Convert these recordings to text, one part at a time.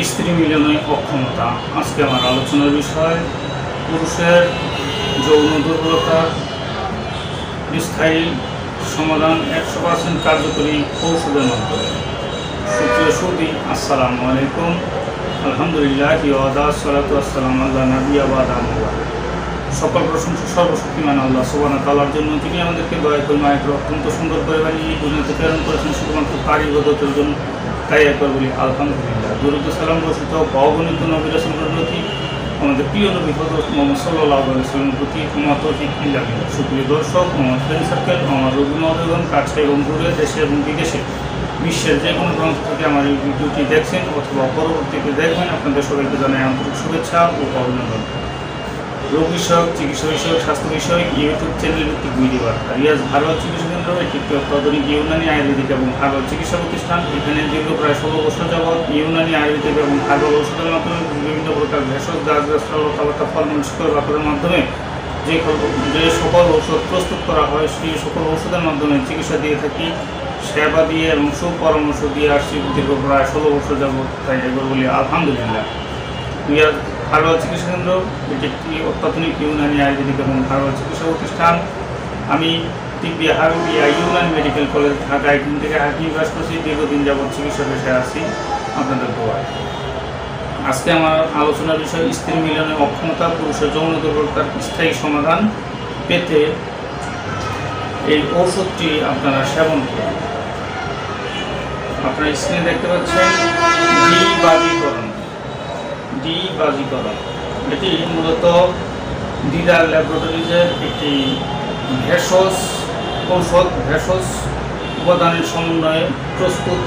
স্ত্রী মিলনে অক্ষমতা। আজকে আমার আলোচনার বিষয় পুরুষের যৌন দুর্বলতার স্থায়ী সমাধান 100% কার্যকরী ঔষধের মাধ্যমে। সুপ্রিয় সুদী, আসসালামু আলাইকুম। আলহামদুলিল্লাহ ওয়াদাসসালাতু ওয়াসসালামু আলা নাবিয়্যিনা ওয়া বা'দ। সকল প্রশংসা সর্বশক্তিমান আল্লাহ সুবহানাহু ওয়া তাআলার জন্য, যিনি আমাদেরকে দয়া করে মায়ের অত্যন্ত সুন্দর করে বানিয়ে দুনিয়াতে প্রেরণ করেছেন শুধুমাত্র তারই ইবাদতের জন্য। তাই একবার বলি আলহামদুলিল্লাহ। দরুদ সালাম বর্ষিত অগণিত নবী রাসূলের প্রতি, আমাদের প্রিয় নবী হযরত মুহাম্মদ সাল্লাল্লাহু আলাইহি ওয়াসাল্লামের প্রতি ক্ষমা তৌফিক বিল্লাহ। সুপ্রিয় দর্শক, আমার ফ্রেন্ড সার্কেল, আমার রোগীমহোদয়গণ, কাছে এবং দূরে, দেশে এবং বিদেশে, বিশ্বের যে কোনো প্রান্ত থেকে আমার এই ভিডিওটি দেখছেন অথবা পরবর্তীতে দেখবেন, আপনাদের সবাইকে জানাই আন্তরিক শুভেচ্ছা ও অভিনন্দন। রোগ বিষয়ক, চিকিৎসা বিষয়ক, স্বাস্থ্য বিষয়ক ইউটিউব চ্যানেল ভিত্তিক ভিডিও বার্তা। রিয়াজ হার্বাল চিকিৎসা কেন্দ্র একটি অত্যাধুনিক ইউনানি আয়ুর্বেদিক এবং হার্বাল চিকিৎসা প্রতিষ্ঠান। এখানে দীর্ঘ প্রায় 16 বছর যাবৎ ইউনানি আয়ুর্বেদিক এবং হার্বাল ওষুধের মাধ্যমে বিভিন্ন প্রকার ভেষজ, গাছগাছড়া, লতাপাতা, ফলমূল, শিকড় বাকড়ের মাধ্যমে যে সকল ঔষধ প্রস্তুত করা হয়, সেই সকল ওষুধের মাধ্যমে চিকিৎসা দিয়ে থাকি, সেবা দিয়ে এবং সুপরামর্শ দিয়ে আসছি দীর্ঘ প্রায় 16 বছর যাবৎ। তাই এবার বলি আলহামদুলিল্লাহ। রিয়াজ হার্বাল চিকিৎসা কেন্দ্র এটি একটি অত্যাধুনিক ইউনানি আয়ুর্বেদিক এবং হার্বাল চিকিৎসা প্রতিষ্ঠান। আমি তিব্বিয়া হারুবিয়া ইউনানি মেডিকেল কলেজ ঢাকা, এখান থেকে হাকিম বাস করছি। দীর্ঘদিন যাবৎ চিকিৎসা পেশায় আছি আপনাদের দোয়ায়। আজকে আমার আলোচনার বিষয় স্ত্রী মিলনে অক্ষমতা, পুরুষের যৌন দুর্বলতার স্থায়ী সমাধান পেতে এই ঔষধটি আপনারা সেবন করুন। আপনারা স্ক্রিনে দেখতে পাচ্ছেন ডিবাজিকরণ। এটি মূলত দিদার ল্যাবরেটরিজের একটি ভেষজ ঔষধ, ভেষজ উপাদানের সমন্বয়ে প্রস্তুত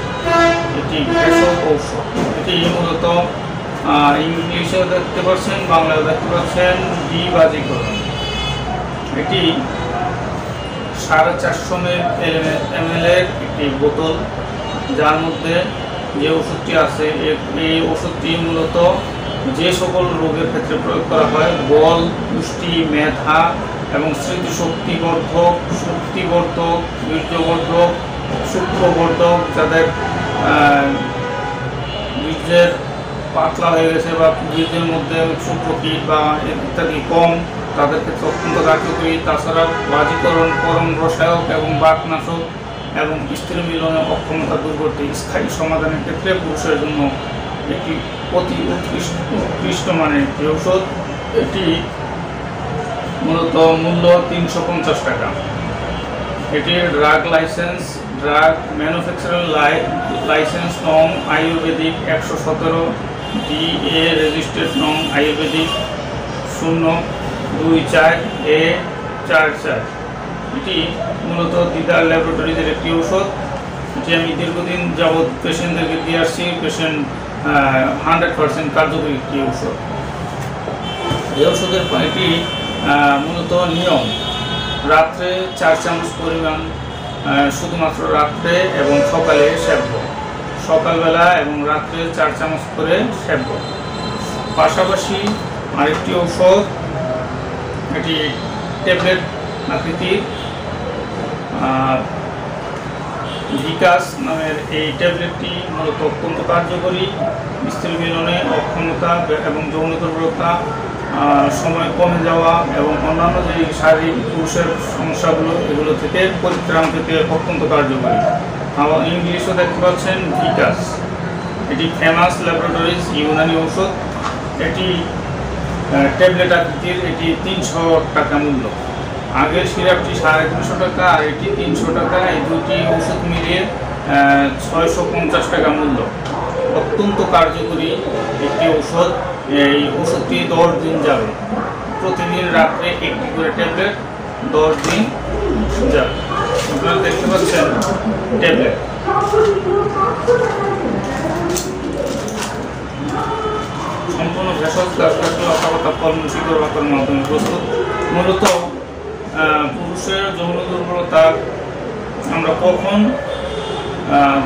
একটি ভেষজ ঔষধ। এটি মূলত ইংলিশেও দেখতে পাচ্ছেন, বাংলায় দেখতে পাচ্ছেন ডিবাজিকরণ। এটি 450 ml একটি বোতল, যার মধ্যে যে ওষুধটি আছে, এই ওষুধটি মূলত যে সকল রোগের ক্ষেত্রে প্রয়োগ করা হয়, বল, পুষ্টি, মেধা এবং স্মৃতিশক্তিবর্ধক, শক্তিবর্ধক, বীর্যবর্ধক, শুক্রবর্ধক, যাদের বীর্যের পাতলা হয়ে গেছে বা বীর্যের মধ্যে শুক্রকীট বা ইত্যাদি কম, তাদের ক্ষেত্রে অত্যন্ত কার্যকরী। তাছাড়া বাজিকরণ, পরম রসায়ক এবং বাতনাশক এবং স্ত্রী মিলনে অক্ষমতা দূরবর্তী স্থায়ী সমাধানের ক্ষেত্রে পুরুষের জন্য একটি অতি উৎকৃষ্ট মানের একটি ঔষধ। এটি মূলত মূল্য 350 টাকা। এটির drug licence, drug manufacturer licence নং আয়ুর্বেদিক 117 DA, রেজিস্টার্ড নং আয়ুর্বেদিক 024A44। এটি মূলত দিদার ল্যাবরেটরিজের একটি ঔষধ। এটি আমি দীর্ঘদিন যাবৎ পেশেন্টদেরকে দিয়ে আসছি। পেশেন্ট 100% কার্যকরী একটি ঔষধ। এই ওষুধের এটি মূলত নিয়ম রাত্রে 4 চামচ পরিমাণ, শুধুমাত্র রাত্রে এবং সকালে সেব্য, সকালবেলা এবং রাত্রে 4 চামচ করে সেব্য। পাশাপাশি আরেকটি ঔষধ, এটি ট্যাবলেট আকৃতির, ভিকাস নামের এই ট্যাবলেটটি মূলত অত্যন্ত কার্যকরী স্ত্রী মিলনে অক্ষমতা এবং যৌন দুর্বলতা, সময় কমে যাওয়া এবং অন্যান্য যে শারীরিক পুরুষের সমস্যাগুলো, এগুলো থেকে পরিত্রাণ পেতে অত্যন্ত কার্যকরী। আবার ইংলিশও দেখতে পাচ্ছেন ভিকাস। এটি ফেমাস ল্যাবরেটরিজ ইউনানি ঔষধ। এটি ট্যাবলেট আকৃতির, এটি 300 টাকা মূল্য। আগের সিরাপটি 350 টাকা আর এটি 300 টাকা। এই দুটি ওষুধ মিলিয়ে 650 টাকা মূল্য। অত্যন্ত কার্যকরী একটি ঔষধ। এই ওষুধটি 10 দিন যাবে। প্রতিদিন রাত্রে একটি করে ট্যাবলেট 10 দিন যাবে। আপনারা দেখতে পাচ্ছেন ট্যাবলেট। সম্পূর্ণ ভেষজ, গাছগাছড়া, লতাপাতা, ফলমূল, শিকড় বাকড়ের মাধ্যমে প্রস্তুত। মূলত পুরুষের যৌন দুর্বলতা আমরা কখন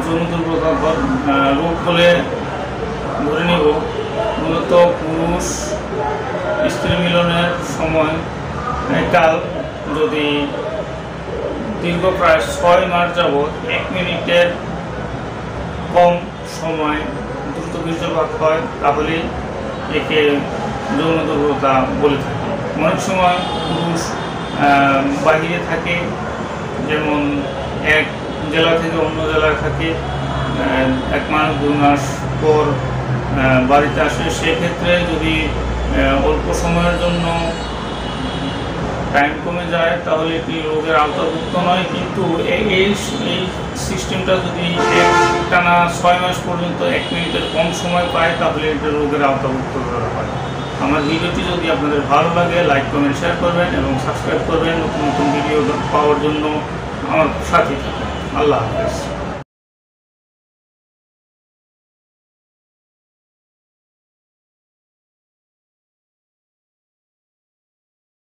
যৌন দুর্বলতা রোগ হলে ধরে নিব, মূলত পুরুষ স্ত্রী মিলনের সময় কাল যদি দীর্ঘ প্রায় 6 মাস যাবৎ 1 মিনিটের কম সময় দ্রুত দ্রুত বীর্যপাত হয় তাহলে একে যৌন দুর্বলতা বলে থাকি। অনেক সময় পুরুষ বাহিরে থাকে, যেমন এক জেলা থেকে অন্য জেলায় থাকে, 1 মাস 2 মাস পর বাড়িতে আসে, সেক্ষেত্রে যদি অল্প সময়ের জন্য টাইম কমে যায় তাহলে এটি রোগের আওতাভুক্ত নয়। কিন্তু এই সিস্টেমটা যদি টানা 6 মাস পর্যন্ত 1 মিনিটের কম সময় পায় তাহলে এটা রোগের আওতাভুক্ত করা হয়। আমার ভিডিওটি যদি আপনাদের ভালো লাগে লাইক কমেন্ট শেয়ার করবেন এবং সাবস্ক্রাইব করবেন। নতুন নতুন ভিডিও পাওয়ার জন্য আমার সাথে থাকুন। আল্লাহ হাফেজ।